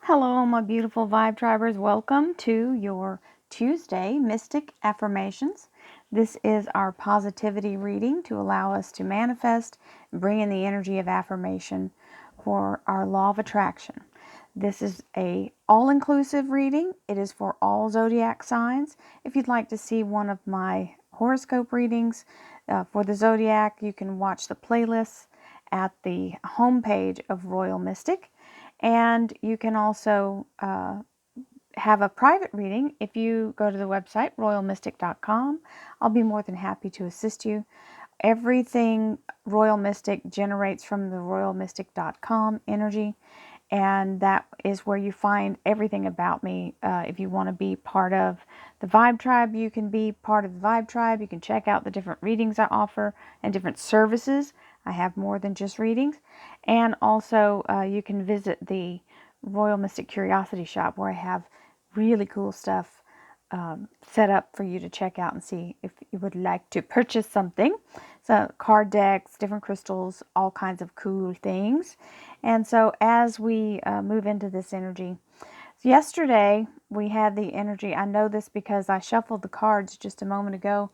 Hello, my beautiful Vibe Tribers. Welcome to your Tuesday Mystic Affirmations. This is our positivity reading to allow us to manifest and bring in the energy of affirmation for our law of attraction. This is a all-inclusive reading. It is for all zodiac signs. If you'd like to see one of my horoscope readings for the zodiac, you can watch the playlists at the homepage of Royal Mystic. And you can also have a private reading if you go to the website royalmystic.com. I'll be more than happy to assist you. Everything Royal Mystic generates from the royalmystic.com energy, and that is where you find everything about me. If you want to be part of the Vibe Tribe, you can be part of the Vibe Tribe. You can check out the different readings I offer and different services. I have more than just readings. And also, you can visit the Royal Mystic Curiosity Shop, where I have really cool stuff set up for you to check out and see if you would like to purchase something. So card decks, different crystals, all kinds of cool things. And so as we move into this energy, yesterday we had the energy. I know this because I shuffled the cards just a moment ago,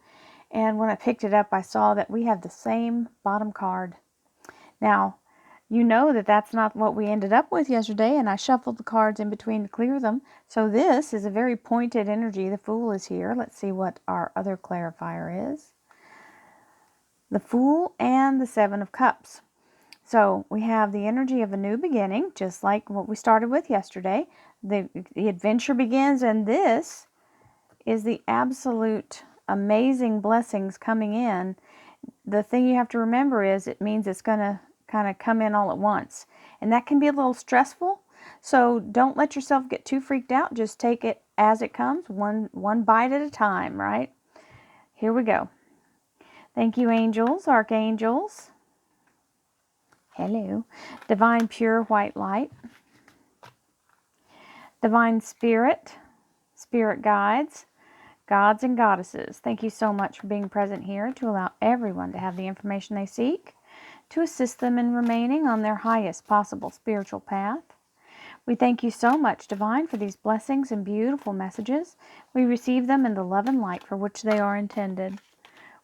and when I picked it up, I saw that we have the same bottom card. Now, you know that that's not what we ended up with yesterday, and I shuffled the cards in between to clear them. So this is a very pointed energy. The Fool is here. Let's see what our other clarifier is. The Fool and the Seven of Cups. So we have the energy of a new beginning, just like what we started with yesterday. The adventure begins, and this is the absolute amazing blessings coming in. The thing you have to remember is it means it's going to kind of come in all at once. And that can be a little stressful. So don't let yourself get too freaked out. Just take it as it comes, one bite at a time, right? Here we go. Thank you, angels, archangels. Hello. Divine pure white light. Divine spirit, spirit guides, gods and goddesses. Thank you so much for being present here to allow everyone to have the information they seek, to assist them in remaining on their highest possible spiritual path. We thank you so much, Divine, for these blessings and beautiful messages. We receive them in the love and light for which they are intended.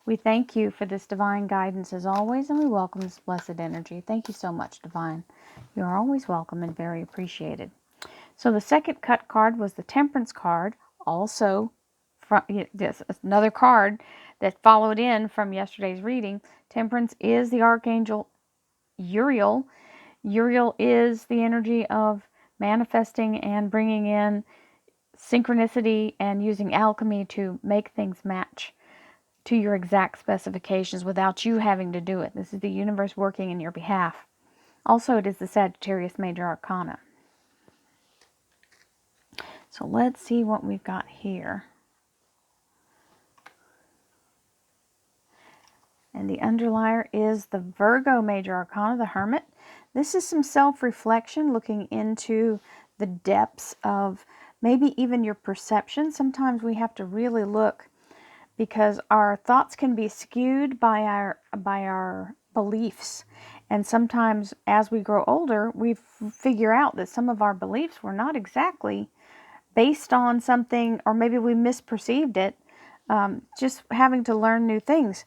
We thank you for this divine guidance as always, and we welcome this blessed energy. Thank you so much, Divine. You are always welcome and very appreciated. So the second cut card was the Temperance card, also from yes, another card that followed in from yesterday's reading. Temperance is the Archangel Uriel. Uriel is the energy of manifesting and bringing in synchronicity and using alchemy to make things match to your exact specifications without you having to do it. This is the universe working in your behalf. Also, it is the Sagittarius Major Arcana. So let's see what we've got here. And the underlier is the Virgo Major Arcana, the Hermit. This is some self-reflection, looking into the depths of maybe even your perception. Sometimes we have to really look, because our thoughts can be skewed by our beliefs. And sometimes as we grow older, we figure out that some of our beliefs were not exactly based on something, or maybe we misperceived it. Just having to learn new things.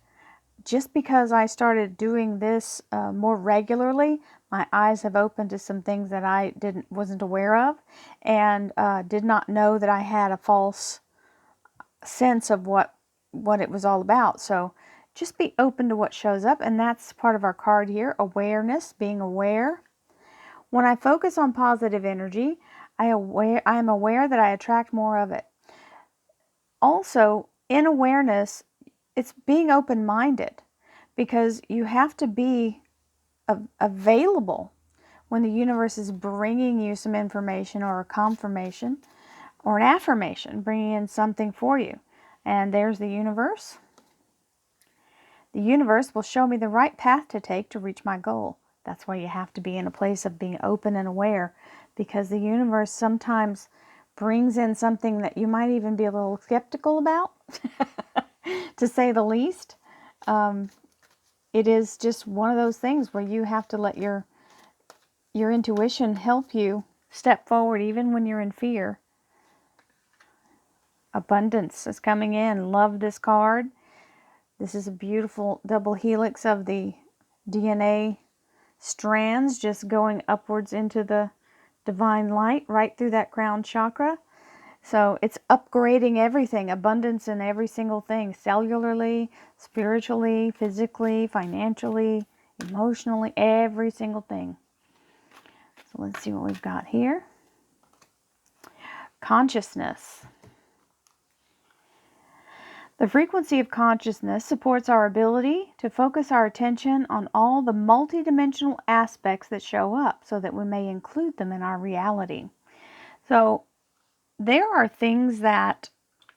Just because I started doing this more regularly, my eyes have opened to some things that I wasn't aware of, and did not know that I had a false sense of what it was all about. So just be open to what shows up, and that's part of our card here, awareness, being aware. When I focus on positive energy, I am aware that I attract more of it. Also, in awareness, it's being open-minded, because you have to be available when the universe is bringing you some information or a confirmation or an affirmation, bringing in something for you. And there's the universe. The universe will show me the right path to take to reach my goal. That's why you have to be in a place of being open and aware, because the universe sometimes brings in something that you might even be a little skeptical about, to say the least. It is just one of those things where you have to let your intuition help you step forward even when you're in fear. Abundance is coming in. Love this card. This is a beautiful double helix of the DNA strands just going upwards into the divine light right through that crown chakra. So it's upgrading everything, abundance in every single thing, cellularly, spiritually, physically, financially, emotionally, every single thing. So let's see what we've got here. Consciousness. The frequency of consciousness supports our ability to focus our attention on all the multidimensional aspects that show up so that we may include them in our reality. So there are things that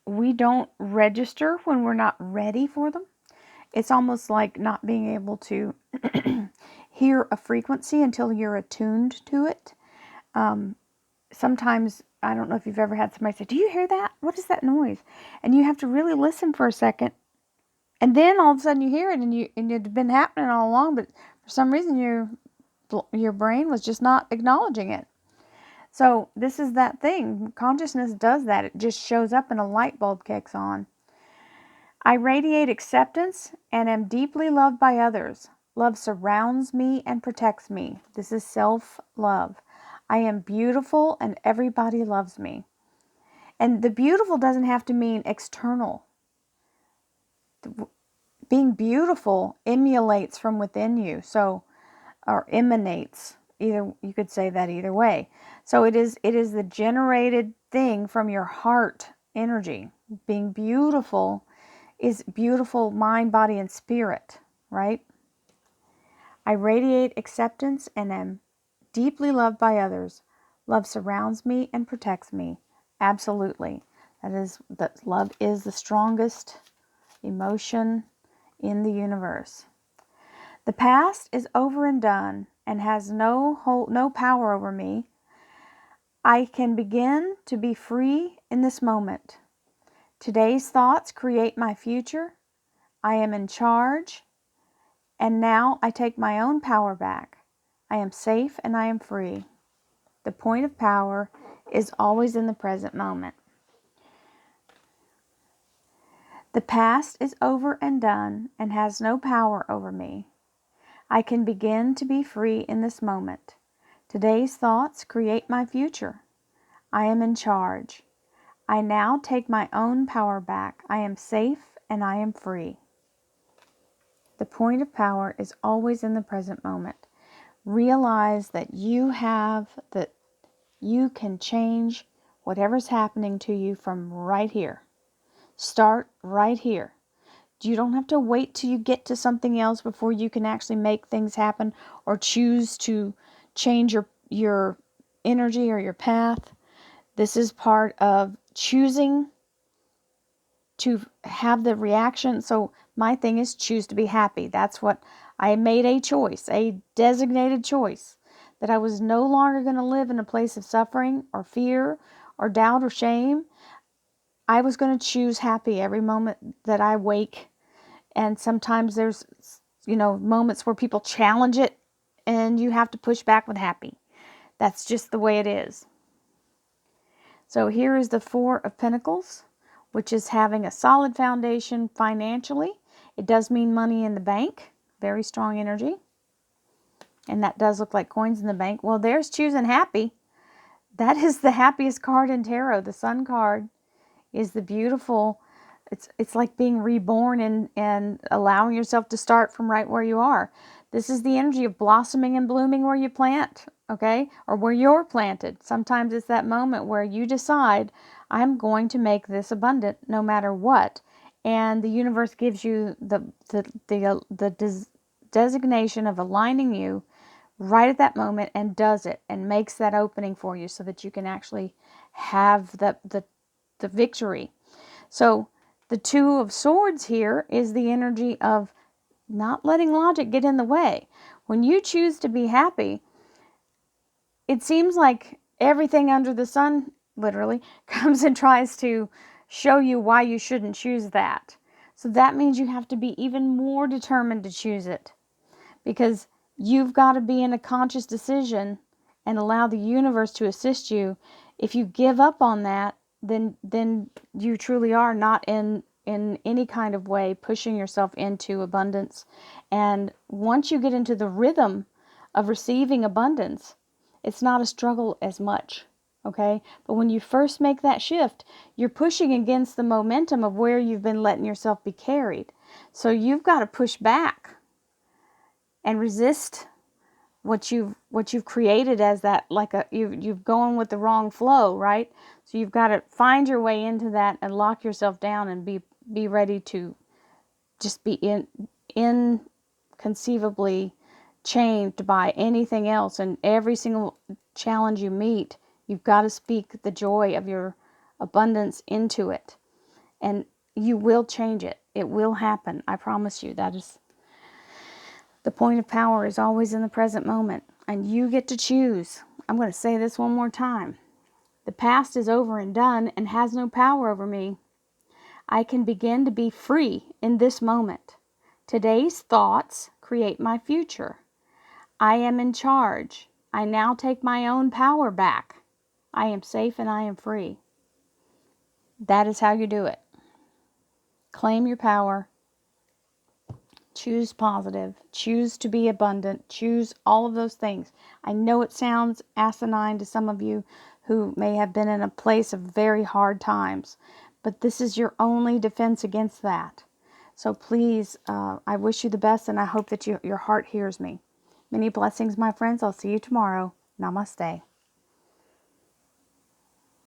we don't register when we're not ready for them. It's almost like not being able to hear a frequency until you're attuned to it. Sometimes, I don't know if you've ever had somebody say, "Do you hear that? What is that noise?" And you have to really listen for a second. And then all of a sudden you hear it, and it's been happening all along, but for some reason your brain was just not acknowledging it. So this is that thing. Consciousness does that. It just shows up and a light bulb kicks on. I radiate acceptance and am deeply loved by others. Love surrounds me and protects me. This is self-love. I am beautiful and everybody loves me. And the beautiful doesn't have to mean external. Being beautiful emulates from within you. So, or emanates. Either you could say that either way. So it is the generated thing from your heart energy. Being beautiful is beautiful mind, body, and spirit, right? I radiate acceptance and am deeply loved by others. Love surrounds me and protects me. Absolutely. That love is the strongest emotion in the universe. The past is over and done and has no power over me. I can begin to be free in this moment. Today's thoughts create my future. I am in charge, and now I take my own power back. I am safe and I am free. The point of power is always in the present moment. The past is over and done and has no power over me. I can begin to be free in this moment. Today's thoughts create my future. I am in charge. I now take my own power back. I am safe and I am free. The point of power is always in the present moment. Realize that you can change whatever's happening to you from right here. Start right here. You don't have to wait till you get to something else before you can actually make things happen or choose to change your energy or your path. This is part of choosing to have the reaction. So my thing is choose to be happy. That's what I made, a choice, a designated choice, that I was no longer going to live in a place of suffering or fear or doubt or shame. I was going to choose happy every moment that I wake. And sometimes there's, moments where people challenge it and you have to push back with happy. That's just the way it is. So here is the Four of Pentacles, which is having a solid foundation financially. It does mean money in the bank, very strong energy. And that does look like coins in the bank. Well, there's choosing happy. That is the happiest card in tarot. The Sun card is the beautiful, it's like being reborn and allowing yourself to start from right where you are. This is the energy of blossoming and blooming where you plant, okay? Or where you're planted. Sometimes it's that moment where you decide, I'm going to make this abundant no matter what. And the universe gives you the designation of aligning you right at that moment and does it and makes that opening for you so that you can actually have the victory. So the Two of Swords here is the energy of not letting logic get in the way. When you choose to be happy, it seems like everything under the sun, literally, comes and tries to show you why you shouldn't choose that. So that means you have to be even more determined to choose it, because you've got to be in a conscious decision and allow the universe to assist you. If you give up on that, then you truly are not in any kind of way pushing yourself into abundance. And once you get into the rhythm of receiving abundance, it's not a struggle as much. Okay? But when you first make that shift, you're pushing against the momentum of where you've been letting yourself be carried. So you've got to push back and resist what you've created as that, like you've gone with the wrong flow, right? So you've got to find your way into that and lock yourself down and be ready to just be inconceivably changed by anything else. And every single challenge you meet, you've got to speak the joy of your abundance into it, and you will change it. It will happen. I promise you. That is the point of power, is always in the present moment, and you get to choose. I'm going to say this one more time. The past is over and done and has no power over me. I can begin to be free in this moment. Today's thoughts create my future. I am in charge. I now take my own power back. I am safe and I am free. That is how you do it. Claim your power. Choose positive. Choose to be abundant. Choose all of those things. I know it sounds asinine to some of you who may have been in a place of very hard times, but this is your only defense against that. So please, I wish you the best, and I hope that your heart hears me. Many blessings, my friends. I'll see you tomorrow. Namaste.